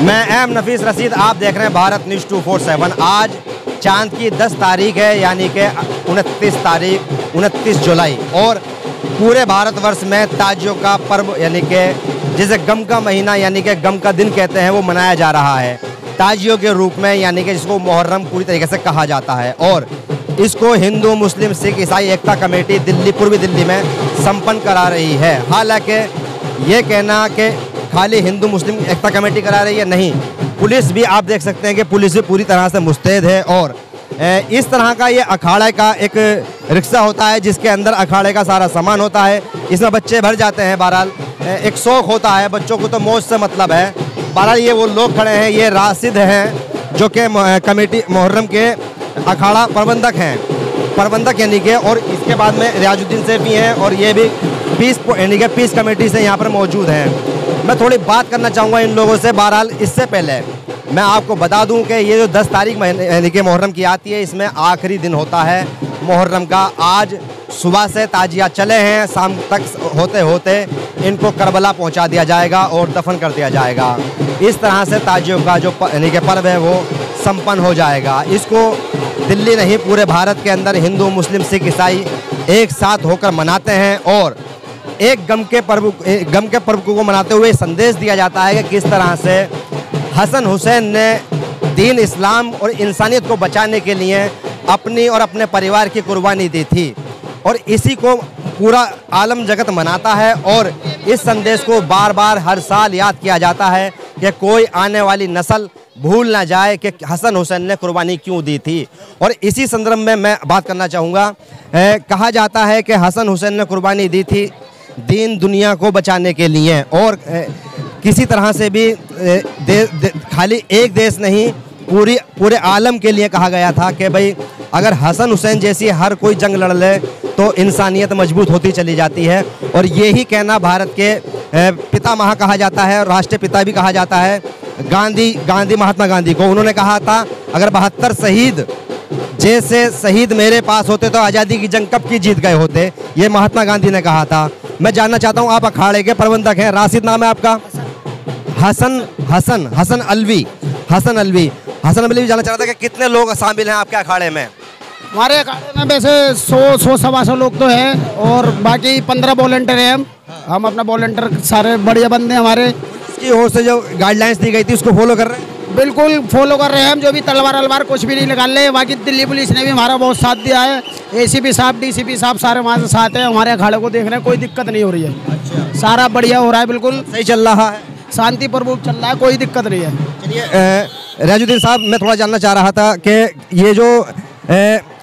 मैं एम नफीस रशीद, आप देख रहे हैं भारत न्यूज़ 247। आज चांद की 10 तारीख है, यानी कि 29 जुलाई, और पूरे भारतवर्ष में ताजियों का पर्व यानी कि जिसे गम का महीना यानी कि गम का दिन कहते हैं वो मनाया जा रहा है ताजियों के रूप में, यानी कि जिसको मुहर्रम पूरी तरीके से कहा जाता है। और इसको हिंदू मुस्लिम सिख ईसाई एकता कमेटी दिल्ली पूर्वी दिल्ली में संपन्न करा रही है। हालांकि ये कहना कि खाली हिंदू मुस्लिम एकता कमेटी करा रही है, नहीं, पुलिस भी आप देख सकते हैं कि पुलिस भी पूरी तरह से मुस्तैद है। और इस तरह का ये अखाड़े का एक रिक्शा होता है जिसके अंदर अखाड़े का सारा सामान होता है। इसमें बच्चे भर जाते हैं। बहरहाल एक शौक होता है, बच्चों को तो मौज से मतलब है। बहरहाल ये वो लोग खड़े हैं, ये राशिद हैं जो कि कमेटी मुहर्रम के अखाड़ा प्रबंधक यानी कि, और इसके बाद में रियाजुद्दीन से भी हैं और ये भी पीस कमेटी से यहाँ पर मौजूद हैं। मैं थोड़ी बात करना चाहूँगा इन लोगों से। बहरहाल इससे पहले मैं आपको बता दूं कि ये जो 10 तारीख यानी कि मुहर्रम की आती है, इसमें आखिरी दिन होता है मुहर्रम का। आज सुबह से ताजिया चले हैं, शाम तक होते होते इनको करबला पहुंचा दिया जाएगा और दफन कर दिया जाएगा। इस तरह से ताजियों का जो यानी कि पर्व है वो संपन्न हो जाएगा। इसको दिल्ली नहीं पूरे भारत के अंदर हिंदू मुस्लिम सिख ईसाई एक साथ होकर मनाते हैं और एक गम के पर्व को मनाते हुए संदेश दिया जाता है कि किस तरह से हसन हुसैन ने दीन इस्लाम और इंसानियत को बचाने के लिए अपनी और अपने परिवार की कुर्बानी दी थी। और इसी को पूरा आलम जगत मनाता है और इस संदेश को बार बार हर साल याद किया जाता है कि कोई आने वाली नस्ल भूल ना जाए कि हसन हुसैन ने कुर्बानी क्यों दी थी। और इसी संदर्भ में मैं बात करना चाहूँगा। कहा जाता है कि हसन हुसैन ने कुर्बानी दी थी दीन दुनिया को बचाने के लिए, और किसी तरह से भी खाली एक देश नहीं पूरे आलम के लिए कहा गया था कि भाई अगर हसन हुसैन जैसी हर कोई जंग लड़ ले तो इंसानियत मजबूत होती चली जाती है। और यही कहना भारत के पितामह कहा जाता है और राष्ट्रीय पिता भी कहा जाता है महात्मा गांधी को। उन्होंने कहा था अगर 72 शहीद जैसे शहीद मेरे पास होते तो आज़ादी की जंग कब की जीत गए होते, ये महात्मा गांधी ने कहा था। मैं जानना चाहता हूँ, आप अखाड़े के प्रबंधक हैं, राशिद नाम है आपका? हसन अलवी जानना चाह रहा था कि कितने लोग शामिल हैं आपके अखाड़े में? हमारे अखाड़े में वैसे 100-125 लोग तो हैं और बाकी 15 वॉलंटियर हैं। हम अपना वॉलंटियर सारे बढ़िया बंदे हैं हमारे। इसकी ओर से जो गाइडलाइंस दी गई थी उसको फॉलो कर रहे हैं? बिल्कुल फॉलो कर रहे हैं हम। जो भी तलवार कुछ भी नहीं निकाल रहे। बाकी दिल्ली पुलिस ने भी हमारा बहुत साथ दिया है। ACP साहब DCP साहब सारे वहाँ से साथ हैं। हमारे अखाड़े को देख रहे हैं, कोई दिक्कत नहीं हो रही है। अच्छा। सारा बढ़िया हो रहा है, बिल्कुल सही चल रहा है, शांतिपूर्वक चल रहा है, कोई दिक्कत नहीं है। चलिए रियाजुद्दीन साहब, मैं थोड़ा जानना चाह रहा था कि ये जो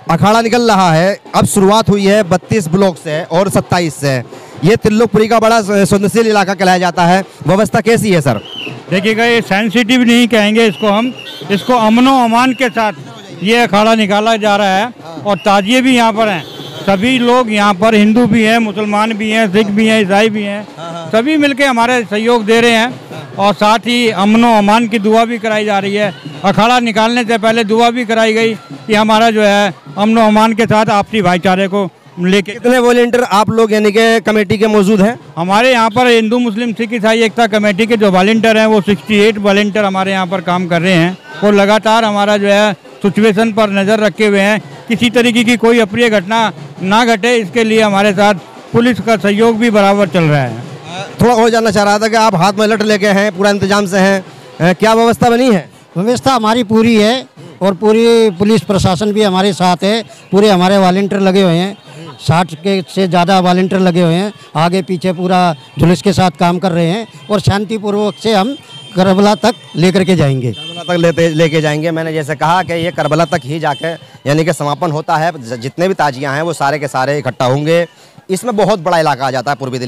अखाड़ा निकल रहा है, अब शुरुआत हुई है 32 ब्लॉक से और 27 से। ये तिल्लोकपुरी का बड़ा संवेदनशील इलाका कहलाया जाता है, व्यवस्था कैसी है सर? देखिएगा, ये सेंसिटिव नहीं कहेंगे इसको अमनो अमान के साथ ये अखाड़ा निकाला जा रहा है। और ताजिए भी यहाँ पर हैं, सभी लोग यहाँ पर, हिंदू भी हैं, मुसलमान भी हैं, सिख भी हैं, ईसाई भी हैं, सभी मिलके हमारे सहयोग दे रहे हैं। और साथ ही अमनो अमान की दुआ भी कराई जा रही है। अखाड़ा निकालने से पहले दुआ भी कराई गई कि हमारा जो है अमनो अमान के साथ आपसी भाईचारे को लेके। कितने वॉलंटियर आप लोग यानी कि कमेटी के मौजूद हैं? हमारे यहाँ पर हिंदू मुस्लिम सिख ईसाई एकता कमेटी के जो वॉलंटियर हैं वो 68 वॉलंटियर हमारे यहाँ पर काम कर रहे हैं। वो लगातार हमारा जो है सिचुएशन पर नज़र रखे हुए हैं, किसी तरीके की कोई अप्रिय घटना ना घटे, इसके लिए हमारे साथ पुलिस का सहयोग भी बराबर चल रहा है। थोड़ा और जानना चाह रहा था कि आप हाथ में लट लेके हैं, पूरा इंतजाम से हैं, क्या व्यवस्था बनी है? व्यवस्था हमारी पूरी है और पूरी पुलिस प्रशासन भी हमारे साथ है। पूरे हमारे वॉलंटियर लगे हुए हैं, 60 के से ज़्यादा वॉलंटियर लगे हुए हैं, आगे पीछे पूरा जुलूस के साथ काम कर रहे हैं और शांतिपूर्वक से हम करबला तक लेकर के जाएंगे। करबला तक लेके जाएंगे। मैंने जैसे कहा कि ये करबला तक ही जाके यानी कि समापन होता है। जितने भी ताजियाँ हैं वो सारे के सारे इकट्ठा होंगे। इसमें बहुत बड़ा इलाका आ जाता है पूर्वी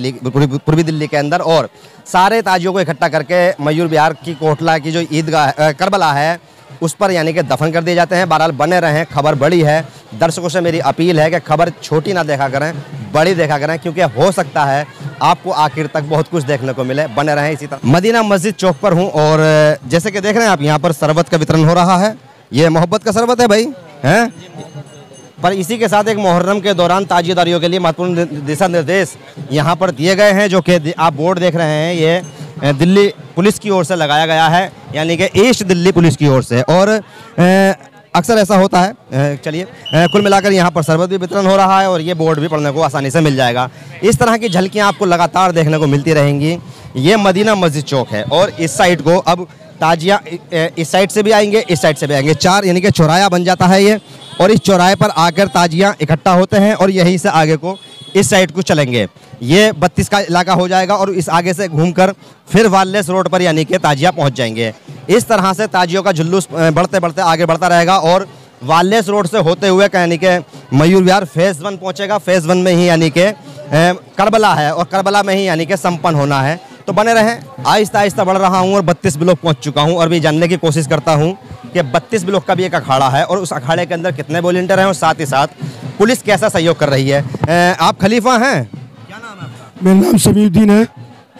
दिल्ली के अंदर, और सारे ताजियों को इकट्ठा करके मयूर विहार की कोटला की जो ईदगाह करबला है उस पर यानी कि दफन कर दिए जाते हैं। बहरहाल बने रहें, खबर बड़ी है। दर्शकों से मेरी अपील है कि खबर छोटी ना देखा करें, बड़ी देखा करें, क्योंकि हो सकता है आपको आखिर तक बहुत कुछ देखने को मिले। बने रहें इसी तरह। मदीना मस्जिद चौक पर हूँ और जैसे कि देख रहे हैं आप, यहाँ पर शरबत का वितरण हो रहा है। ये मोहब्बत का शरबत है भाई, हैं? पर इसी के साथ एक मुहर्रम के दौरान ताजियेदारियों के लिए महत्वपूर्ण दिशा निर्देश यहाँ पर दिए गए हैं, जो कि आप बोर्ड देख रहे हैं। ये दिल्ली पुलिस की ओर से लगाया गया है, यानी कि ईस्ट दिल्ली पुलिस की ओर से। और अक्सर ऐसा होता है। चलिए, कुल मिलाकर यहाँ पर शरबत भी वितरण हो रहा है और ये बोर्ड भी पढ़ने को आसानी से मिल जाएगा। इस तरह की झलकियाँ आपको लगातार देखने को मिलती रहेंगी। ये मदीना मस्जिद चौक है और इस साइड को अब ताजिया इस साइड से भी आएंगे, इस साइड से भी आएंगे। 4 यानी कि चौराया बन जाता है ये, और इस चौराहे पर आकर ताजिया इकट्ठा होते हैं और यहीं से आगे को इस साइड को चलेंगे। ये 32 का इलाका हो जाएगा और इस आगे से घूमकर फिर वालेस रोड पर यानी कि ताजिया पहुंच जाएंगे। इस तरह से ताजियों का जुलूस बढ़ते बढ़ते आगे बढ़ता रहेगा और वालेस रोड से होते हुए यानी कि मयूर विहार फेज़ 1 पहुंचेगा। फेज़ 1 में ही यानी कि करबला है और करबला में ही यानी कि संपन्न होना है। तो बने रहें, आहिस्ता आहिस्ता बढ़ रहा हूँ और 32 ब्लॉक पहुँच चुका हूँ और भी जानने की कोशिश करता हूँ कि 32 ब्लॉक का भी एक अखाड़ा है और उस अखाड़े के अंदर कितने वॉलंटियर हैं और साथ ही साथ पुलिस कैसा सहयोग कर रही है। आप खलीफा हैं? क्या नाम है आपका? मेरा नाम समीउद्दीन है।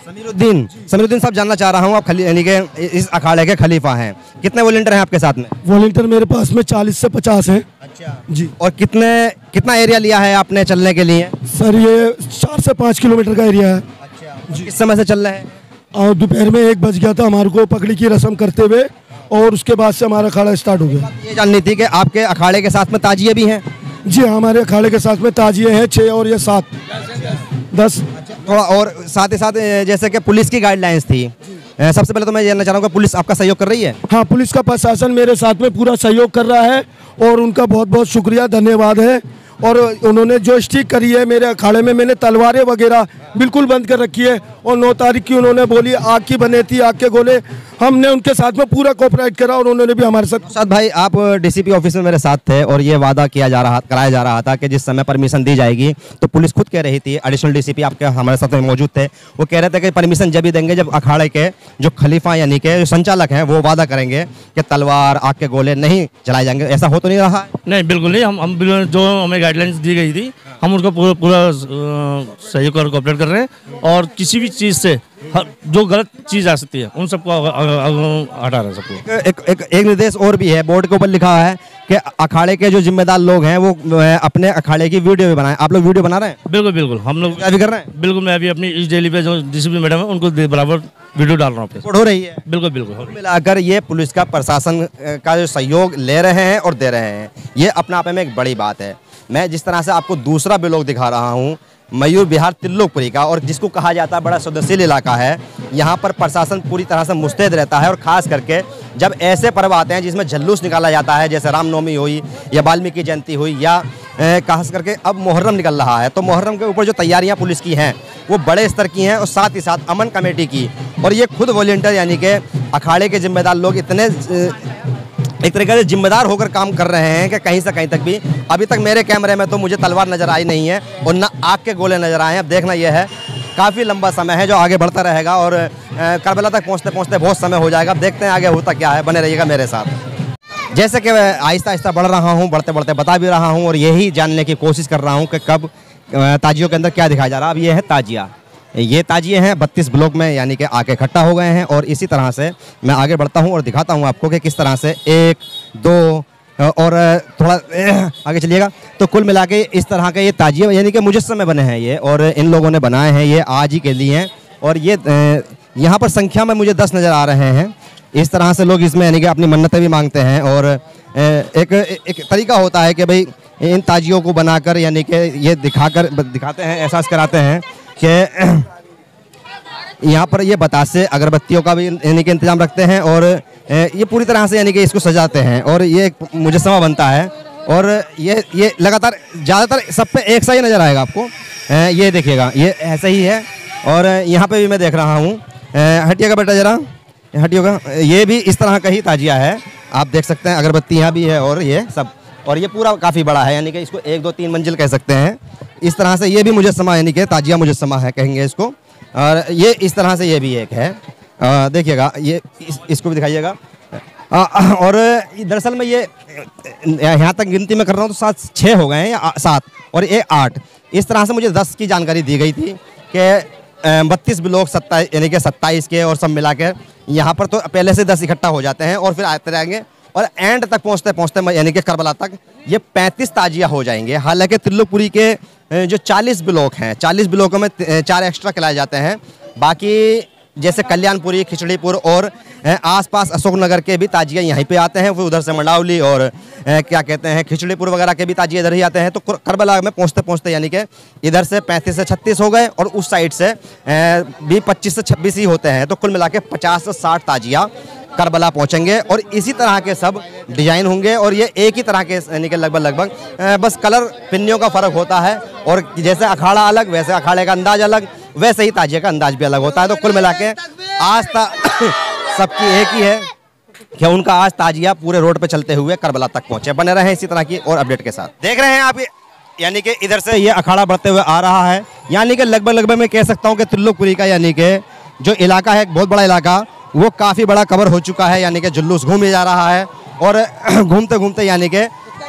समीरुद्दीन साहब, जानना चाह रहा हूँ आप यानी कि इस अखाड़े के खलीफा हैं, कितने वॉलंटियर हैं आपके साथ में? वॉलंटियर मेरे पास में 40 से 50 हैं। अच्छा जी। और कितना एरिया लिया है आपने चलने के लिए? सर ये 4 से 5 किलोमीटर का एरिया है। अच्छा जी। किस समय से चल रहे हैं? और दोपहर में 1 बज गया था हमारे को पगड़ी की रस्म करते हुए और उसके बाद से हमारा अखाड़ा स्टार्ट हो गया। ये जाननी थी कि आपके अखाड़े के साथ में ताजिए भी हैं? जी, हमारे अखाड़े के साथ में ताजिए हैं 6 और ये 7 10। थोड़ा और साथ ही साथ जैसे कि पुलिस की गाइडलाइंस थी, सबसे पहले तो मैं जानना चाह रहा हूँ कि पुलिस आपका सहयोग कर रही है? हाँ, पुलिस का प्रशासन मेरे साथ में पूरा सहयोग कर रहा है और उनका बहुत बहुत शुक्रिया, धन्यवाद है। और उन्होंने जो स्टिक करी है मेरे अखाड़े में, मैंने तलवारें वगैरह बिल्कुल बंद कर रखी है और 9 तारीख की उन्होंने बोली आग की बने थी, आग के गोले, हमने उनके साथ में पूरा कोऑपरेट करा और उन्होंने भी हमारे साथ। भाई, आप डीसीपी ऑफिस में मेरे साथ थे और ये वादा कराया जा रहा था कि जिस समय परमिशन दी जाएगी, तो पुलिस खुद कह रही थी, एडिशनल डीसीपी आपके हमारे साथ में मौजूद थे, वो कह रहे थे कि परमिशन जब भी देंगे जब अखाड़े के जो खलीफा यानी कि जो संचालक हैं वो वादा करेंगे कि तलवार, आग के गोले नहीं चलाए जाएंगे। ऐसा हो तो नहीं रहा? नहीं, बिल्कुल नहीं। हम जो हमें गाइडलाइंस दी गई थी हम उसको पूरा सहयोग और कोऑपरेट कर रहे हैं और किसी भी चीज़ से जो गलत चीज़ आ सकती है उन सबको हटा रहे हैं सबको। एक निर्देश और भी है, बोर्ड के ऊपर लिखा है कि अखाड़े के जो जिम्मेदार लोग हैं वो अपने अखाड़े की वीडियो भी बनाएं। आप लोग वीडियो बना रहे हैं? बिल्कुल बिल्कुल, हम लोग क्या भी कर रहे हैं? बिल्कुल, मैं अभी अपनी इस डेली पे जो डीसीपी मैडम है उनको बराबर वीडियो डाल रहा हूँ। हो रही है? बिल्कुल बिल्कुल। मिलाकर ये पुलिस का प्रशासन का जो सहयोग ले रहे हैं और दे रहे हैं, ये अपने आप में एक बड़ी बात है। मैं जिस तरह से आपको दूसरा ब्लॉक दिखा रहा हूँ मयूर विहार तिल्लोकपुरी का, और जिसको कहा जाता है बड़ा संवेदनशील इलाका है, यहाँ पर प्रशासन पूरी तरह से मुस्तैद रहता है। और ख़ास करके जब ऐसे पर्व आते हैं जिसमें जुलूस निकाला जाता है, जैसे रामनवमी हुई या वाल्मीकि जयंती हुई या खास करके अब मुहर्रम निकल रहा है, तो मुहर्रम के ऊपर जो तैयारियाँ पुलिस की हैं वो बड़े स्तर की हैं और साथ ही साथ अमन कमेटी की और ये खुद वॉलंटियर यानी कि अखाड़े के जिम्मेदार लोग इतने एक तरीके से जिम्मेदार होकर काम कर रहे हैं कि कहीं से कहीं तक भी अभी तक मेरे कैमरे में तो मुझे तलवार नज़र आई नहीं है और ना आग के गोले नज़र आए हैं। अब देखना यह है, काफ़ी लंबा समय है जो आगे बढ़ता रहेगा और करबला तक पहुंचते पहुंचते बहुत समय हो जाएगा। अब देखते हैं आगे होता क्या है, बने रहिएगा मेरे साथ। जैसे कि मैं आहिस्ता आहिस्ता बढ़ रहा हूँ, बढ़ते बढ़ते बता भी रहा हूँ और यही जानने की कोशिश कर रहा हूँ कि कब ताजियों के अंदर क्या दिखाया जा रहा है। अब ये है ताजिया, ये ताजिए हैं 32 ब्लॉक में यानी कि आके इकट्ठा हो गए हैं और इसी तरह से मैं आगे बढ़ता हूं और दिखाता हूं आपको कि किस तरह से 1 2 और थोड़ा आगे चलिएगा। तो कुल मिला के इस तरह के ये ताजिए यानी कि मुजस्समे बने हैं ये, और इन लोगों ने बनाए हैं ये आज ही के लिए हैं और ये यहाँ पर संख्या में मुझे 10 नज़र आ रहे हैं। इस तरह से लोग इसमें यानी कि अपनी मन्नतें भी मांगते हैं और एक तरीका होता है कि भाई इन ताजियों को बनाकर यानी कि ये दिखाते हैं, एहसास कराते हैं कि यहाँ पर ये बतासे अगरबत्तियों का भी यानी कि इंतजाम रखते हैं और ये पूरी तरह से यानी कि इसको सजाते हैं और ये एक मुजस्समा बनता है और ये लगातार ज़्यादातर सब पे एक सा ही नज़र आएगा आपको। ये देखिएगा, ये ऐसा ही है और यहाँ पे भी मैं देख रहा हूँ, हटिएगा बेटा ज़रा, हटिएगा, ये भी इस तरह का ही ताजिया है। आप देख सकते हैं अगरबत्ती यहाँ भी है और ये सब, और ये पूरा काफ़ी बड़ा है यानी कि इसको 1 2 3 मंजिल कह सकते हैं। इस तरह से ये भी मुजस्समा यानी कि ताजिया मुजस्समा है कहेंगे इसको, और ये इस तरह से ये भी एक है। देखिएगा ये इसको भी दिखाइएगा। और दरअसल में ये यहाँ तक गिनती में कर रहा हूँ तो 6 हो गए हैं या 7 और ये 8, इस तरह से मुझे 10 की जानकारी दी गई थी कि 32 ब्लॉक 27 यानी कि 27 के और सब मिला के यहाँ पर तो पहले से 10 इकट्ठा हो जाते हैं और फिर आते रहेंगे और एंड तक पहुँचते पहुँचते यानी कि करबला तक ये 35 ताजिया हो जाएंगे। हालांकि तिल्लोकपुरी के जो 40 ब्लॉक हैं, 40 ब्लॉकों में 4 एक्स्ट्रा खिलाए जाते हैं, बाकी जैसे कल्याणपुरी, खिचड़ीपुर और आसपास अशोकनगर के भी ताजिया यहीं पे आते हैं, फिर उधर से मंडावली और क्या कहते हैं खिचड़ीपुर वगैरह के भी ताजिया इधर ही आते हैं। तो करबला में पहुँचते पहुँचते यानी कि इधर से 35 से 36 हो गए और उस साइड से भी 25 से 26 ही होते हैं। तो कुल मिला के 50 से 60 ताजिया करबला पहुंचेंगे और इसी तरह के सब डिजाइन होंगे और ये एक ही तरह के यानी कि लगभग बस कलर पिन्नियों का फ़र्क होता है और जैसे अखाड़ा अलग वैसे अखाड़े का अंदाज अलग, वैसे ही ताजिए का अंदाज भी अलग होता है। तो कुल मिला के आस्था सबकी एक ही है कि उनका आज ताजिया पूरे रोड पे चलते हुए करबला तक पहुंचे। बने रहे इसी तरह की और अपडेट के साथ। देख रहे हैं आप यानी कि इधर से ये अखाड़ा बढ़ते हुए आ रहा है, यानी कि लगभग मैं कह सकता हूँ कि त्रिलोकपुरी का यानी कि जो इलाका है, एक बहुत बड़ा इलाका, वो काफ़ी बड़ा कवर हो चुका है। यानी कि जुलूस घूमे जा रहा है और घूमते घूमते यानी कि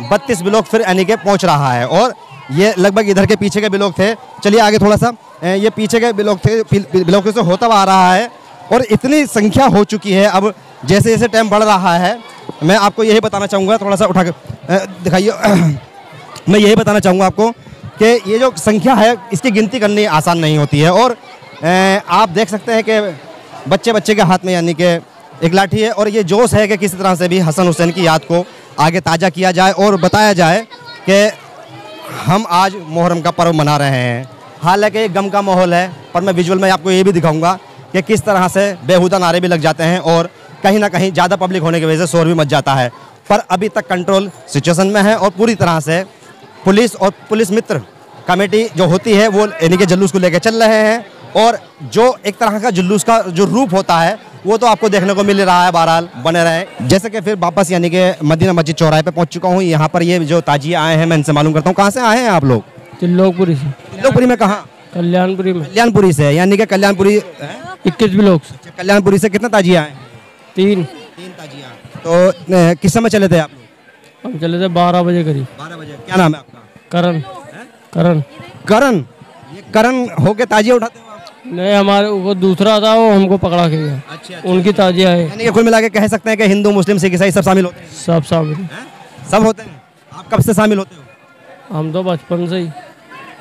32 ब्लॉक फिर यानी कि पहुंच रहा है। और ये लगभग इधर के पीछे के ब्लॉक थे, चलिए आगे थोड़ा सा, ये पीछे के ब्लॉक थे, ब्लॉक से होता आ रहा है और इतनी संख्या हो चुकी है। अब जैसे जैसे टाइम बढ़ रहा है, मैं आपको यही बताना चाहूँगा, थोड़ा सा उठा कर दिखाइए, मैं यही बताना चाहूँगा आपको कि ये जो संख्या है इसकी गिनती करनी आसान नहीं होती है। और आप देख सकते हैं कि बच्चे के हाथ में यानी कि एक लाठी है और ये जोश है कि किसी तरह से भी हसन हुसैन की याद को आगे ताज़ा किया जाए और बताया जाए कि हम आज मुहर्रम का पर्व मना रहे हैं। हालांकि एक गम का माहौल है, पर मैं विजुअल में आपको ये भी दिखाऊंगा कि किस तरह से बेहुदा नारे भी लग जाते हैं और कहीं ना कहीं ज़्यादा पब्लिक होने की वजह से शोर भी मच जाता है। पर अभी तक कंट्रोल सिचुएशन में है और पूरी तरह से पुलिस और पुलिस मित्र कमेटी जो होती है वो यानी कि जुलूस को लेकर चल रहे हैं। और जो एक तरह का जुलूस का जो रूप होता है वो तो आपको देखने को मिल रहा है। बहरहाल बने रहे। जैसे कि फिर वापस यानी कि मदीना मस्जिद चौराहे पे पहुंच चुका हूँ। यहाँ पर ये जो ताजिए आए हैं, मैं इनसे मालूम करता हूँ कहाँ से आए हैं आप लोग? त्रिलोकपुरी से। त्रिलोकपुरी में कहाँ? कल्याणपुरी में। कल्याणपुरी से, यानी कि कल्याणपुरी 21 ब्लॉक। कल्याणपुरी से कितना ताजिया आए? 3 ताजिया। तो किस समय चले थे आप लोग? हम चले थे 12 बजे करीब। 12 बजे। क्या नाम है आपका? करण। करण। करण। ये करण होके ताजिया उठाते हो? नहीं, हमारे वो दूसरा था, वो हमको पकड़ा के गया। अच्छा। उनकी ताजिया है। यानी कि कुल मिला के कह सकते हैं कि हिंदू मुस्लिम सिख ईसाई सब शामिल होते हैं? सब शामिल। सब होते हैं। आप कब से शामिल होते हो? हम तो बचपन से ही।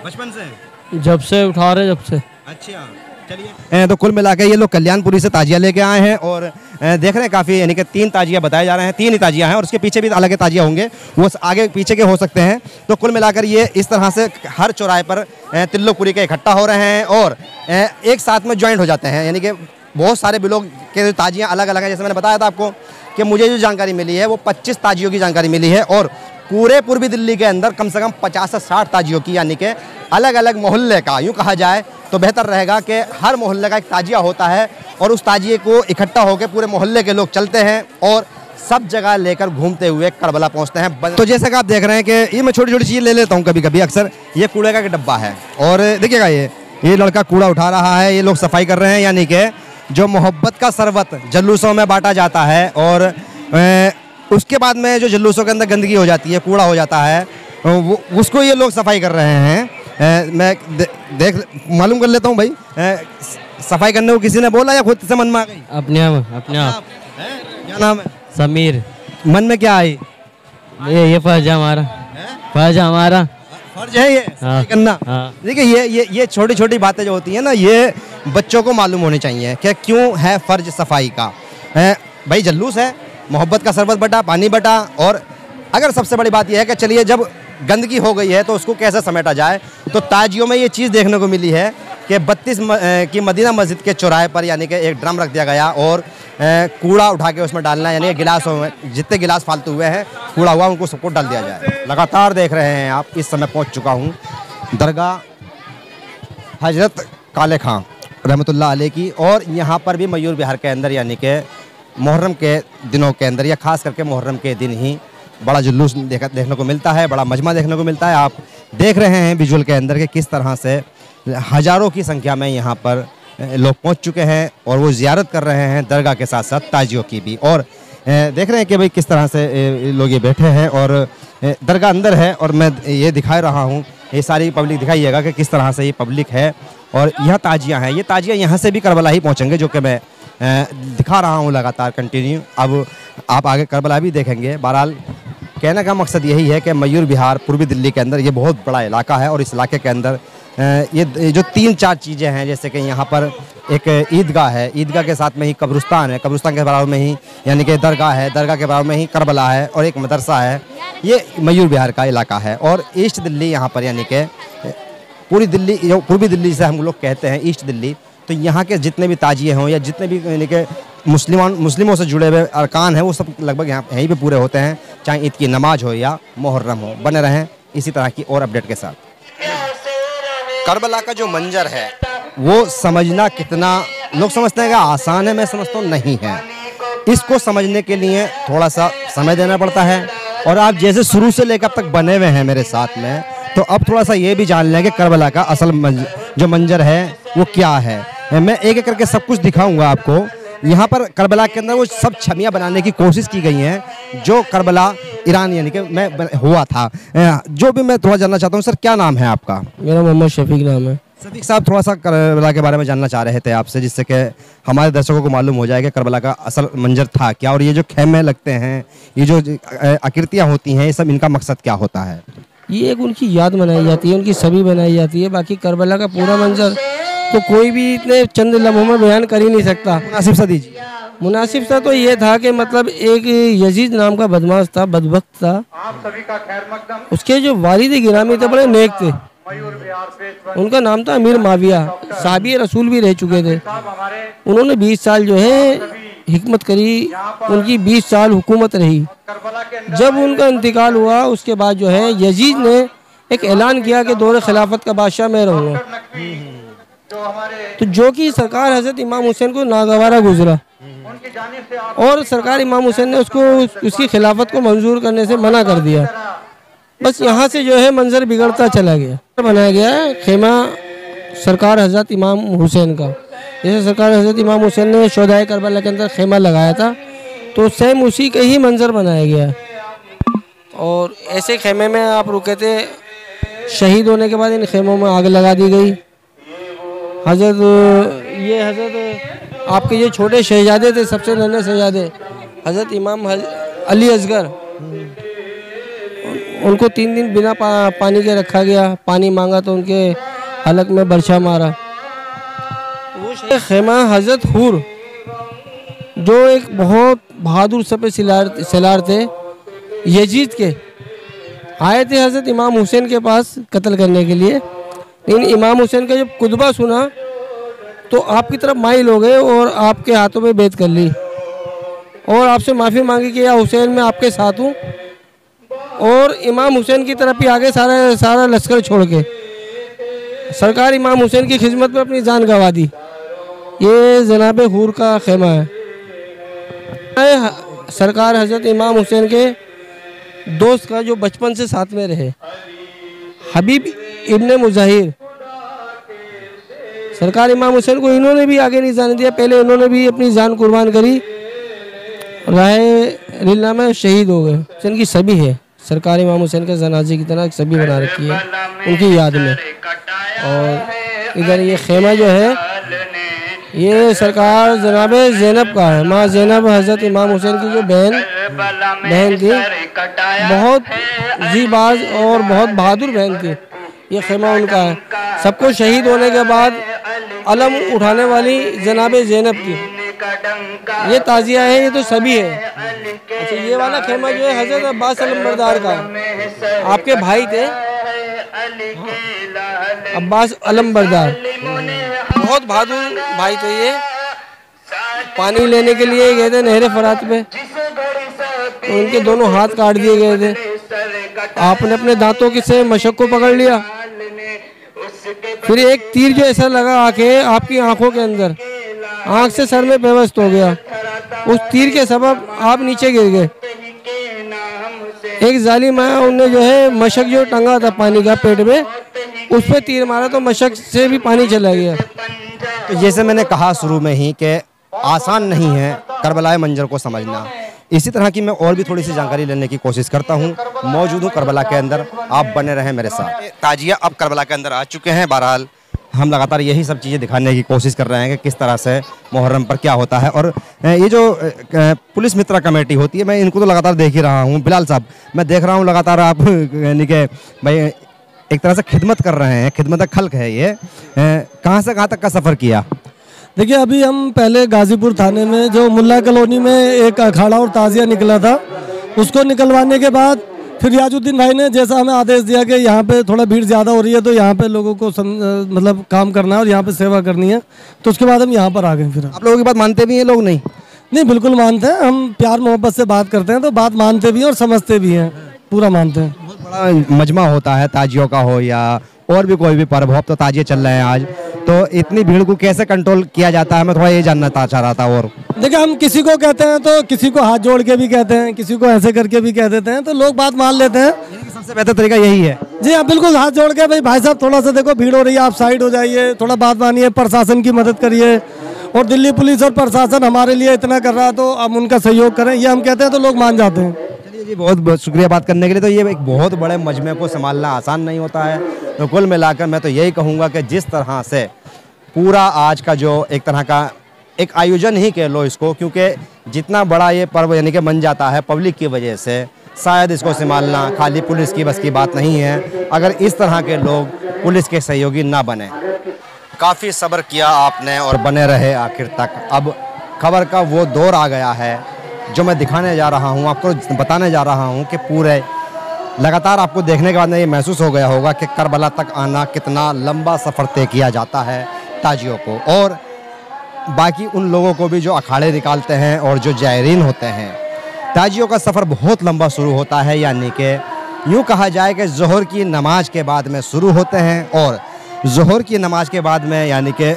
बचपन से? जब से उठा रहे जब से। अच्छा, चलिए। तो कुल मिला के ये लोग कल्याणपुरी से ताजिया लेके आए हैं और देख रहे हैं काफ़ी यानी कि 3 ताजिया बताए जा रहे हैं। 3 ही ताजिया हैं और उसके पीछे भी अलग ताजिया होंगे, वो आगे पीछे के हो सकते हैं। तो कुल मिलाकर ये इस तरह से हर चौराहे पर त्रिलोकपुरी के इकट्ठा हो रहे हैं और एक साथ में ज्वाइंट हो जाते हैं। यानी कि बहुत सारे ब्लॉक के ताजियाँ अलग अलग हैं। जैसे मैंने बताया था आपको कि मुझे जो जानकारी मिली है वो 25 ताजियों की जानकारी मिली है और पूरे पूर्वी दिल्ली के अंदर कम से कम 50 से 60 ताजियों की, यानी कि अलग अलग मोहल्ले का, यूँ कहा जाए तो बेहतर रहेगा कि हर मोहल्ले का एक ताजिया होता है और उस ताजिए को इकट्ठा होकर पूरे मोहल्ले के लोग चलते हैं और सब जगह लेकर घूमते हुए करबला पहुंचते हैं। तो जैसे कि आप देख रहे हैं कि ये मैं छोटी छोटी चीज़ ले लेता हूं कभी कभी, अक्सर ये कूड़े का डब्बा है और देखिएगा ये लड़का कूड़ा उठा रहा है, ये लोग सफाई कर रहे हैं। यानी कि जो मोहब्बत का शरबत जुलूसों में बांटा जाता है और उसके बाद में जो जुलूसों के अंदर गंदगी हो जाती है, कूड़ा हो जाता है, उसको ये लोग सफाई कर रहे हैं। मैं देख मालूम कर लेता हूँ भाई, सफाई करने को किसी ने बोला या खुद से मन में आ गई? अपने आप। क्या नाम है? समीर। मन में क्या आई? ये फर्ज है हमारा। फर्ज हमारा। फर्ज है ये करना। देखिए ये छोटी छोटी बातें जो होती हैं ना, ये बच्चों को मालूम होनी चाहिए कि क्यों है फर्ज सफाई का। भाई जुलूस है, मोहब्बत का शरबत बटा, पानी बटा, और अगर सबसे बड़ी बात यह है कि चलिए जब गंदगी हो गई है तो उसको कैसे समेटा जाए। तो ताजियों में ये चीज़ देखने को मिली है कि 32 की मदीना मस्जिद के चौराहे पर यानी कि एक ड्रम रख दिया गया और कूड़ा उठा के उसमें डालना, यानी गिलास हुए, जितने गिलास फालतू हुए हैं कूड़ा हुआ उनको सबको डाल दिया जाए। लगातार देख रहे हैं आप, इस समय पहुँच चुका हूँ दरगाह हजरत काले खां रहमतुल्लाह अलैह की, और यहाँ पर भी मयूर विहार के अंदर यानी कि मुहर्रम के दिनों के अंदर या ख़ास करके मुहर्रम के दिन ही बड़ा जुलूस देखने को मिलता है, बड़ा मजमा देखने को मिलता है। आप देख रहे हैं विजुअल के अंदर कि किस तरह से हज़ारों की संख्या में यहाँ पर लोग पहुँच चुके हैं और वो ज़ियारत कर रहे हैं दरगाह के साथ साथ ताजियों की भी। और देख रहे हैं कि भाई किस तरह से लोग ये बैठे हैं और दरगाह अंदर है और मैं ये दिखा रहा हूँ, ये सारी पब्लिक दिखाइएगा कि किस तरह से ये पब्लिक है। और यह ताजियाँ हैं, ये ताजियाँ यहाँ से भी करबला ही पहुँचेंगे, जो कि मैं दिखा रहा हूँ लगातार कंटिन्यू। अब आप आगे करबला भी देखेंगे। बहरहाल कहने का मकसद यही है कि मयूर विहार पूर्वी दिल्ली के अंदर ये बहुत बड़ा इलाका है और इस इलाके के अंदर ये जो 3-4 चीज़ें हैं, जैसे कि यहाँ पर एक ईदगाह है, ईदगाह के साथ में ही कब्रिस्तान है, कब्रिस्तान के बराबर में ही यानी कि दरगाह है, दरगाह के बराबर में ही करबला है और एक मदरसा है। ये मयूर विहार का इलाका है। और ईस्ट दिल्ली यहाँ पर यानी कि पूरी दिल्ली, जो पूर्वी दिल्ली से हम लोग कहते हैं ईस्ट दिल्ली, तो यहाँ के जितने भी ताजिए हों या जितने भी यानी कि मुस्लिमों से जुड़े हुए अरकान हैं, वो सब लगभग यहाँ यहीं पे पूरे होते हैं, चाहे ईद की नमाज हो या मुहर्रम हो। बने रहें इसी तरह की और अपडेट के साथ। करबला का जो मंजर है वो समझना कितना लोग समझते हैं कि आसान है, मैं समझता हूँ नहीं है। इसको समझने के लिए थोड़ा सा समय देना पड़ता है। और आप जैसे शुरू से लेकर अब तक बने हुए हैं मेरे साथ में, तो अब थोड़ा सा ये भी जान लें कि करबला का असल जो मंजर है वो क्या है। मैं एक एक करके सब कुछ दिखाऊंगा आपको। यहाँ पर करबला के अंदर वो सब छवियाँ बनाने की कोशिश की गई हैं जो करबला ईरान यानी कि मैं हुआ था। जो भी मैं थोड़ा जानना चाहता हूँ, सर क्या नाम है आपका? मेरा मोहम्मद शफीक नाम है। शफीक साहब, थोड़ा सा करबला के बारे में जानना चाह रहे थे आपसे, जिससे कि हमारे दर्शकों को मालूम हो जाए कि करबला का असल मंजर था क्या, और ये जो खेमे लगते हैं, ये जो आकृतियाँ होती हैं, ये सब इनका मकसद क्या होता है? ये एक उनकी याद मनाई जाती है, उनकी छवि बनाई जाती है। बाकी करबला का पूरा मंजर तो कोई भी इतने चंद लम्हों में बयान कर ही नहीं सकता। मुनासिब सा दीजिए। मुनासिब सा तो ये था कि मतलब एक यजीद नाम का बदमाश था, बदबख्त था। उसके जो वालिद गिरामी थे बड़े नेक थे। उनका नाम था अमीर माविया, साहबी रसूल भी रह चुके थे। उन्होंने 20 साल जो है हिकमत करी, उनकी 20 साल हुकूमत रही। जब उनका इंतकाल हुआ उसके बाद जो है यजीद ने एक ऐलान किया कि दौरे खिलाफत का बादशाह मैं रहूँगा। तो जो कि सरकार हजरत इमाम हुसैन को नागवारा गुजरा और सरकार इमाम हुसैन ने उसको उसकी खिलाफत को मंजूर करने से मना कर दिया। बस यहाँ से जो है मंजर बिगड़ता चला गया। बनाया गया है खेमा सरकार हजरत इमाम हुसैन का। जैसे सरकार हजरत इमाम हुसैन ने शोदाए करबला के अंदर खेमा लगाया था, तो सेम उसी का ही मंजर बनाया गया है। और ऐसे खेमे में आप रुके थे, शहीद होने के बाद इन खेमों में आग लगा दी गई। हजरत आपके ये छोटे शहजादे थे, सबसे नन्हे शहजादे हजरत इमाम अली असगर, उनको 3 दिन बिना पानी के रखा गया। पानी मांगा तो उनके हलक में बरछा मारा। वो खेमा हजरत हुर, जो एक बहुत बहादुर सपे सिलार थे, यजीद के, आए थे हजरत इमाम हुसैन के पास कत्ल करने के लिए। लेकिन इमाम हुसैन का जब कुतबा सुना तो आपकी तरफ माइल हो गए और आपके हाथों में बैत कर ली और आपसे माफ़ी मांगी कि या हुसैन मैं आपके साथ हूँ। और इमाम हुसैन की तरफ ही आगे सारा लश्कर छोड़ के सरकार इमाम हुसैन की खिदमत में अपनी जान गंवा दी। ये जनाब हूर का खेमा है। सरकार हजरत इमाम हुसैन के दोस्त का जो बचपन से साथ में रहे, हबीब इब्ने मुजाहिर, सरकार इमाम हुसैन को इन्होंने भी आगे नहीं जाने दिया। पहले इन्होंने भी अपनी जान कुर्बान करी, राहे रिल्ला में शहीद हो गए। हुसैन की सभी है, सरकार इमाम हुसैन के जनाजे की तरह सभी बना रखी है उनकी याद में। और इधर ये खेमा जो है ये सरकार जनाब ज़ैनब का है। माँ ज़ैनब हज़रत इमाम हुसैन की जो बहन थी, बहुत जीबाज और बहुत बहादुर बहन थी। ये खेमा उनका है। सबको शहीद होने के बाद अलम उठाने वाली जनाब ज़ैनब की ये ताज़िया है। ये तो सभी है। अच्छा, ये वाला खेमा जो है हज़रत अब्बास अलमबरदार का, आपके भाई थे अब्बास अलमबरदार, बहुत बहादुर भाई थे। ये पानी लेने के लिए गए थे नहर फरात पे, तो उनके दोनों हाथ काट दिए गए थे। आपने अपने दांतों के से मशक को पकड़ लिया, फिर एक तीर जो ऐसा लगा आके आपकी आंखों के अंदर, आंख से सर में बेवस्त हो गया। उस तीर के सबब आप नीचे गिर गए। एक जालिम आया, उनने जो है मशक जो टंगा था पानी का पेट में, उस पर तीर मारा तो मशक से भी पानी चला गया। तो जैसे मैंने कहा शुरू में ही कि आसान नहीं है करबलाए मंजर को समझना। इसी तरह की मैं और भी थोड़ी सी जानकारी लेने की कोशिश करता हूँ। मौजूद हूँ करबला के अंदर, आप बने रहें मेरे साथ। ताजिया अब करबला के अंदर आ चुके हैं। बहरहाल हम लगातार यही सब चीज़ें दिखाने की कोशिश कर रहे हैं कि किस तरह से मुहर्रम पर क्या होता है। और ये जो पुलिस मित्रा कमेटी होती है, मैं इनको तो लगातार देख ही रहा हूँ। बिलाल साहब, मैं देख रहा हूँ लगातार आप यानी कि भाई एक तरह से खिदमत कर रहे हैं, खिदमत खल्क है ये। कहाँ से कहाँ तक का सफ़र किया? देखिए, अभी हम पहले गाजीपुर थाने में जो मुल्ला कॉलोनी में एक अखाड़ा और ताज़िया निकला था, उसको निकलवाने के बाद फिर रियाजुद्दीन भाई ने जैसा हमें आदेश दिया कि यहाँ पे थोड़ा भीड़ ज़्यादा हो रही है तो यहाँ पे लोगों को मतलब काम करना है और यहाँ पे सेवा करनी है, तो उसके बाद हम यहाँ पर आ गए। फिर आप लोगों की बात मानते भी हैं लोग? नहीं, बिल्कुल मानते हैं। हम प्यार मोहब्बत से बात करते हैं तो बात मानते भी हैं और समझते भी हैं, पूरा मानते हैं। बहुत बड़ा मजमा होता है, ताजियों का हो या और भी कोई भी पर्व हो, अब तो ताजिए चल रहे हैं आज, तो इतनी भीड़ को कैसे कंट्रोल किया जाता है? मैं थोड़ा ये जानना चाह रहा था। और देखिए, हम किसी को कहते हैं तो किसी को हाथ जोड़ के भी कहते हैं, किसी को ऐसे करके भी कह देते हैं, तो लोग बात मान लेते हैं। सबसे बेहतर तरीका यही है? जी हाँ, बिल्कुल हाथ जोड़ के, भाई साहब थोड़ा सा देखो भीड़ हो रही है, आप साइड हो जाइए, थोड़ा बात मानिए, प्रशासन की मदद करिए। और दिल्ली पुलिस और प्रशासन हमारे लिए इतना कर रहा है तो हम उनका सहयोग करें, ये हम कहते हैं तो लोग मान जाते हैं। चलिए जी, बहुत बहुत शुक्रिया बात करने के लिए। तो ये एक बहुत बड़े मजमे को संभालना आसान नहीं होता है। तो कुल मिलाकर मैं तो यही कहूँगा कि जिस तरह से पूरा आज का जो एक तरह का एक आयोजन ही कह लो इसको, क्योंकि जितना बड़ा ये पर्व यानी कि बन जाता है पब्लिक की वजह से, शायद इसको संभालना खाली पुलिस की बस की बात नहीं है, अगर इस तरह के लोग पुलिस के सहयोगी ना बने। काफ़ी सब्र किया आपने और बने रहे आखिर तक। अब खबर का वो दौर आ गया है जो मैं दिखाने जा रहा हूँ, आपको बताने जा रहा हूँ कि पूरे लगातार आपको देखने के बाद ये महसूस हो गया होगा कि करबला तक आना कितना लंबा सफ़र तय किया जाता है ताजियों को, और बाकी उन लोगों को भी जो अखाड़े निकालते हैं और जो जायरीन होते हैं। ताजियों का सफ़र बहुत लंबा शुरू होता है, यानी कि यूँ कहा जाए कि ज़ोहर की नमाज के बाद में शुरू होते हैं, और ज़ोहर की नमाज के बाद में यानी कि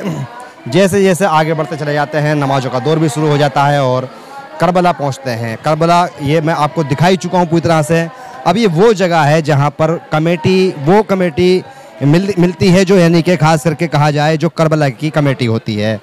जैसे जैसे आगे बढ़ते चले जाते हैं नमाज़ों का दौर भी शुरू हो जाता है और करबला पहुंचते हैं। करबला ये मैं आपको दिखा ही चुका हूँ पूरी तरह से। अब ये वो जगह है जहाँ पर कमेटी मिलती है जो यानी कि खास करके कहा जाए जो करबला की कमेटी होती है।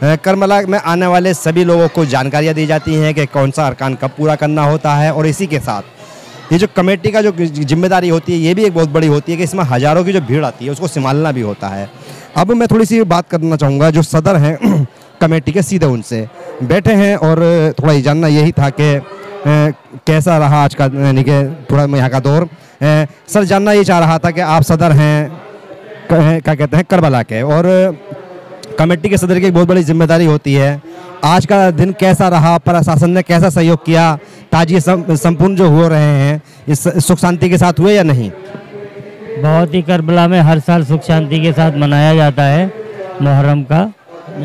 करबला में आने वाले सभी लोगों को जानकारियाँ दी जाती हैं कि कौन सा अरकान कब पूरा करना होता है, और इसी के साथ ये जो कमेटी का जो जिम्मेदारी होती है ये भी एक बहुत बड़ी होती है कि इसमें हज़ारों की जो भीड़ आती है उसको संभालना भी होता है। अब मैं थोड़ी सी बात करना चाहूँगा जो सदर हैं कमेटी के, सीधे उनसे बैठे हैं और थोड़ा ये जानना यही था कि कैसा रहा आज का यानी कि थोड़ा यहाँ का दौर। सर, जानना ये चाह रहा था कि आप सदर हैं क्या कहते हैं करबला के, और कमेटी के सदर की एक बहुत बड़ी जिम्मेदारी होती है। आज का दिन कैसा रहा? प्रशासन ने कैसा सहयोग किया? ताजिए संपूर्ण जो हो रहे हैं इस सुख शांति के साथ हुए या नहीं? बहुत ही करबला में हर साल सुख शांति के साथ मनाया जाता है मुहर्रम का,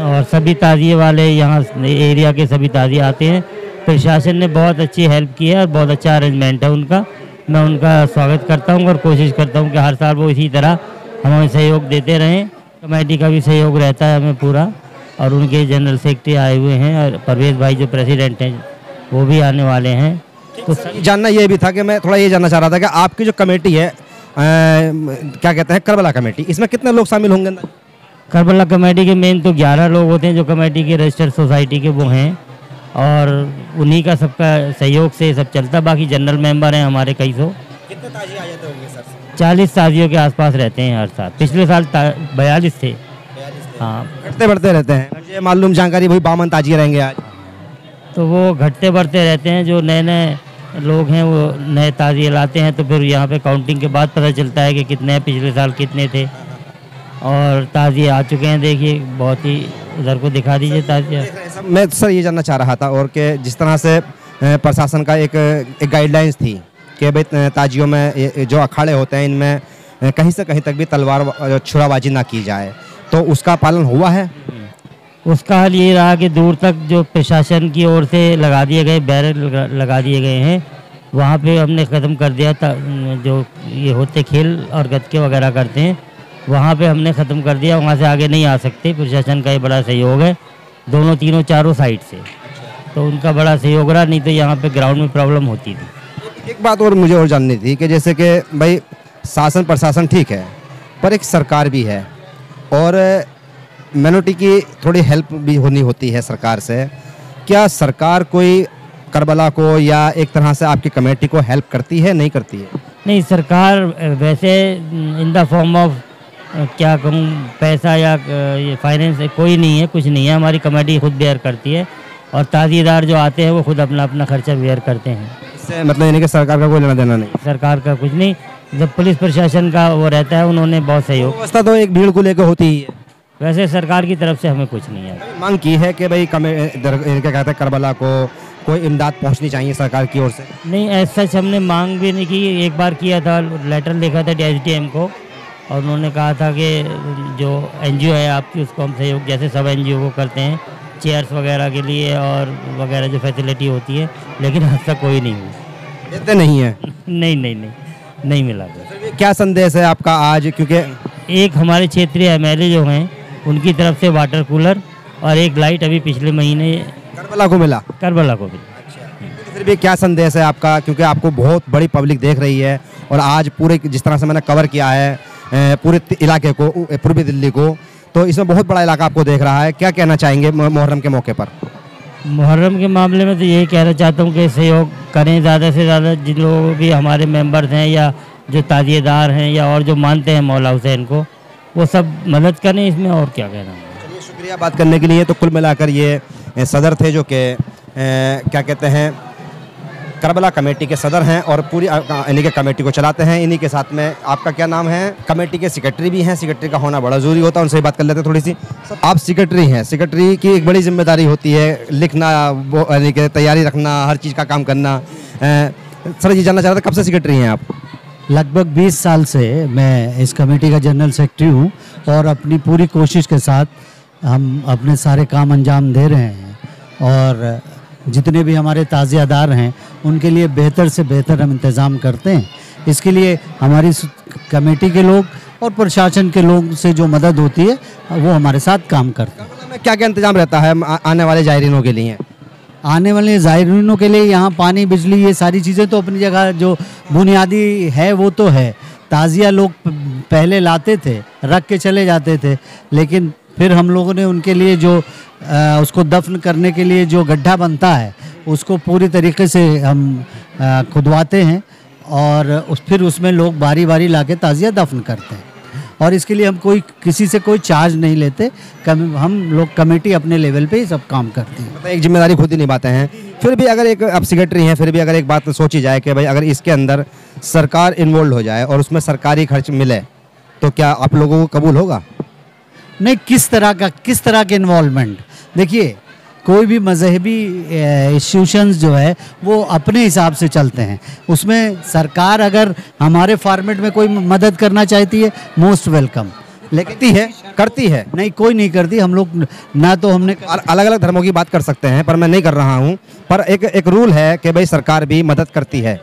और सभी ताजिए वाले यहाँ एरिया के सभी ताजिए आते हैं। प्रशासन ने बहुत अच्छी हेल्प की है और बहुत अच्छा अरेंजमेंट है उनका। मैं उनका स्वागत करता हूँ और कोशिश करता हूँ कि हर साल वो इसी तरह हमें सहयोग देते रहें। कमेटी का भी सहयोग रहता है हमें पूरा, और उनके जनरल सेक्रेटरी आए हुए हैं और परवेज भाई जो प्रेसिडेंट हैं वो भी आने वाले हैं। तो जानना ये भी था कि मैं थोड़ा ये जानना चाह रहा था कि आपकी जो कमेटी है क्या कहते हैं करबला कमेटी, इसमें कितने लोग शामिल होंगे? करबला कमेटी के मेन तो 11 लोग होते हैं जो कमेटी के रजिस्टर्ड सोसाइटी के वो हैं, और उन्हीं का सबका सहयोग से सब चलता। बाकी जनरल मेंबर हैं हमारे कई सौ। कितने ताजिए आ जाते होंगे सर? 40 ताजियों के आसपास रहते हैं हर साल। पिछले साल 42 थे। हाँ, घटते बढ़ते रहते हैं। मुझे मालूम जानकारी वही 52 ताजिए रहेंगे आज। तो वो घटते बढ़ते रहते हैं, जो नए नए लोग हैं वो नए ताजिए लाते हैं, तो फिर यहाँ पे काउंटिंग के बाद पता चलता है कि कितने हैं, पिछले साल कितने थे। और ताजिए आ चुके हैं, देखिए बहुत ही उधर को दिखा दीजिए ताजिए। मैं सर ये जानना चाह रहा था और कि जिस तरह से प्रशासन का एक गाइडलाइंस थी कि भाई ताजियों में जो अखाड़े होते हैं इनमें कहीं से कहीं तक भी तलवार छुराबाजी ना की जाए, तो उसका पालन हुआ है? उसका हाल ये रहा कि दूर तक जो प्रशासन की ओर से लगा दिए गए बैरक लगा दिए गए हैं, वहाँ पे हमने ख़त्म कर दिया था। जो ये होते खेल और गतके वगैरह करते हैं वहाँ पे हमने ख़त्म कर दिया, वहाँ से आगे नहीं आ सकते। प्रशासन का ये बड़ा सहयोग है दोनों तीनों चारों साइड से, तो उनका बड़ा सहयोग रहा, नहीं तो यहाँ पे ग्राउंड में प्रॉब्लम होती थी। एक बात और मुझे और जाननी थी कि जैसे कि भाई शासन प्रशासन ठीक है, पर एक सरकार भी है और मिनोरिटी की थोड़ी हेल्प भी होनी होती है सरकार से। क्या सरकार कोई करबला को या एक तरह से आपकी कमेटी को हेल्प करती है, नहीं करती है? नहीं, सरकार वैसे इन द फॉर्म ऑफ क्या कहूँ पैसा या ये फाइनेंस कोई नहीं है, कुछ नहीं है। हमारी कमेटी खुद बेयर करती है और ताजीदार जो आते हैं वो खुद अपना अपना खर्चा बेयर करते हैं। इससे मतलब यानी कि सरकार का कोई लेना देना नहीं? सरकार का कुछ नहीं, जब पुलिस प्रशासन का वो रहता है, उन्होंने बहुत सहयोग। व्यवस्था तो एक भीड़ को लेकर होती ही है। वैसे सरकार की तरफ से हमें कुछ नहीं है। मांग की है कि भाई क्या कहते हैं करबला को कोई इमदाद पहुंचनी चाहिए सरकार की ओर से? नहीं, ऐसा सच हमने मांग भी नहीं की। एक बार किया था, लेटर लिखा था DSDM को, और उन्होंने कहा था कि जो NGO है आपकी उसको हम सहयोग जैसे सब NGO को करते हैं, चेयर्स वगैरह के लिए और वगैरह जो फैसिलिटी होती है, लेकिन आज तक कोई नहीं हुई। देते नहीं है? नहीं मिला। क्या संदेश है आपका आज? क्योंकि एक हमारे क्षेत्रीय MLA जो हैं उनकी तरफ से वाटर कूलर और एक लाइट अभी पिछले महीने करबला को मिला। फिर भी क्या संदेश है आपका? क्योंकि आपको बहुत बड़ी पब्लिक देख रही है और आज पूरे जिस तरह से मैंने कवर किया है पूरे इलाके को, पूर्वी दिल्ली को, तो इसमें बहुत बड़ा इलाका आपको देख रहा है। क्या कहना चाहेंगे मुहर्रम के मौके पर? मुहर्रम के मामले में तो यही कहना चाहता हूँ कि सहयोग करें ज़्यादा से ज़्यादा। जिन लोग भी हमारे मेंबर्स हैं या जो ताजिएदार हैं या और जो मानते हैं मौला हुसैन को, वो सब मदद करें इसमें। और क्या कहना है। चलिए, शुक्रिया बात करने के लिए। तो कुल मिलाकर ये सदर थे जो कि क्या कहते हैं करबला कमेटी के सदर हैं और पूरी इन्हीं के कमेटी को चलाते हैं। इन्हीं के साथ में आपका क्या नाम है? कमेटी के सेक्रेटरी भी हैं। सेक्रेटरी का होना बड़ा ज़रूरी होता है, उनसे बात कर लेते हैं थोड़ी सी। आप सेक्रेटरी हैं, सेक्रेटरी की एक बड़ी जिम्मेदारी होती है, लिखना, वो यानी कि तैयारी रखना, हर चीज़ का काम करना। सर ये जानना चाह रहा था, कब से सेक्रेटरी हैं आप? लगभग 20 साल से मैं इस कमेटी का जनरल सेक्रेटरी हूँ और अपनी पूरी कोशिश के साथ हम अपने सारे काम अंजाम दे रहे हैं और जितने भी हमारे ताज़ियादार हैं उनके लिए बेहतर से बेहतर हम इंतज़ाम करते हैं। इसके लिए हमारी कमेटी के लोग और प्रशासन के लोग से जो मदद होती है वो हमारे साथ काम करते हैं। क्या क्या इंतजाम रहता है आने वाले ज़ायरीनों के लिए? आने वाले ज़ायरीनों के लिए यहाँ पानी, बिजली, ये सारी चीज़ें तो अपनी जगह जो बुनियादी है वो तो है। ताज़िया लोग पहले लाते थे, रख के चले जाते थे, लेकिन फिर हम लोगों ने उनके लिए जो उसको दफन करने के लिए जो गड्ढा बनता है उसको पूरी तरीके से हम खुदवाते हैं और फिर उसमें लोग बारी बारी लाके ताज़िया दफन करते हैं और इसके लिए हम किसी से कोई चार्ज नहीं लेते। हम लोग कमेटी अपने लेवल पे ही सब काम करती है। मतलब एक जिम्मेदारी खुद ही निभाते हैं। फिर भी अगर एक आप सेक्रेटरी हैं, फिर भी अगर एक बात सोची जाए कि भाई अगर इसके अंदर सरकार इन्वॉल्व हो जाए और उसमें सरकारी खर्च मिले तो क्या आप लोगों को कबूल होगा? नहीं, किस तरह के इन्वॉल्वमेंट? देखिए, कोई भी मजहबी इंस्टीट्यूशंस जो है वो अपने हिसाब से चलते हैं। उसमें सरकार अगर हमारे फॉर्मेट में कोई मदद करना चाहती है, मोस्ट वेलकम। लेकिन करती है नहीं, कोई नहीं करती। हम लोग ना तो हमने अलग अलग धर्मों की बात कर सकते हैं, पर मैं नहीं कर रहा हूँ। पर एक रूल है कि भाई सरकार भी मदद करती है।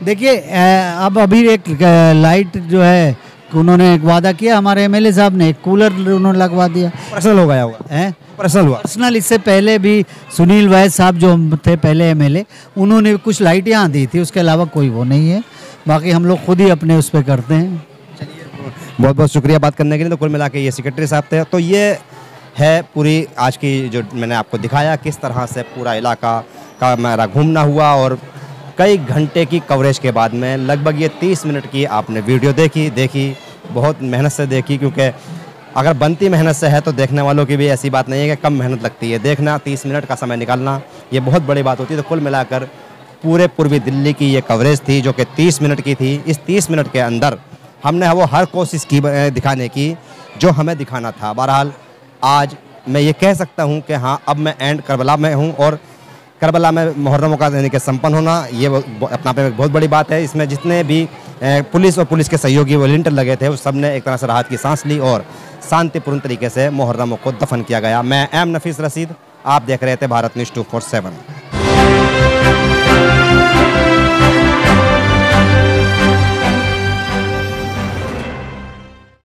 देखिए, अब अभी एक लाइट जो है उन्होंने एक वादा किया, हमारे MLA साहब ने एक कूलर उन्होंने लगवा दिया। पर्सनल हो गया होगा है? पर्सनल हुआ। पर्सनल इससे पहले भी सुनील वैद साहब जो थे पहले MLA, उन्होंने कुछ लाइट यहाँ दी थी, उसके अलावा कोई वो नहीं है। बाकी हम लोग खुद ही अपने उस पर करते हैं। बहुत बहुत शुक्रिया बात करने के लिए। तो कुल मिला के ये सेक्रेटरी साहब थे। तो ये है पूरी आज की जो मैंने आपको दिखाया किस तरह से पूरा इलाका का मेरा घूमना हुआ और कई घंटे की कवरेज के बाद में लगभग ये 30 मिनट की आपने वीडियो देखी बहुत मेहनत से देखी, क्योंकि अगर बनती मेहनत से है तो देखने वालों की भी ऐसी बात नहीं है कि कम मेहनत लगती है। देखना, 30 मिनट का समय निकालना, ये बहुत बड़ी बात होती है। तो कुल मिलाकर पूरे पूर्वी दिल्ली की ये कवरेज थी जो कि 30 मिनट की थी। इस 30 मिनट के अंदर हमने वो हर कोशिश की दिखाने की जो हमें दिखाना था। बहरहाल आज मैं ये कह सकता हूँ कि हाँ, अब मैं एंड करबला में हूँ और करबला में मुहर्रम का यानी कि संपन्न होना ये अपना पे बहुत बड़ी बात है। इसमें जितने भी पुलिस और पुलिस के सहयोगी वॉलंटियर लगे थे उस सब ने एक तरह से राहत की सांस ली और शांतिपूर्ण तरीके से मुहर्रम को दफन किया गया। मैं एम नफीस रशीद, आप देख रहे थे भारत न्यूज़ 247।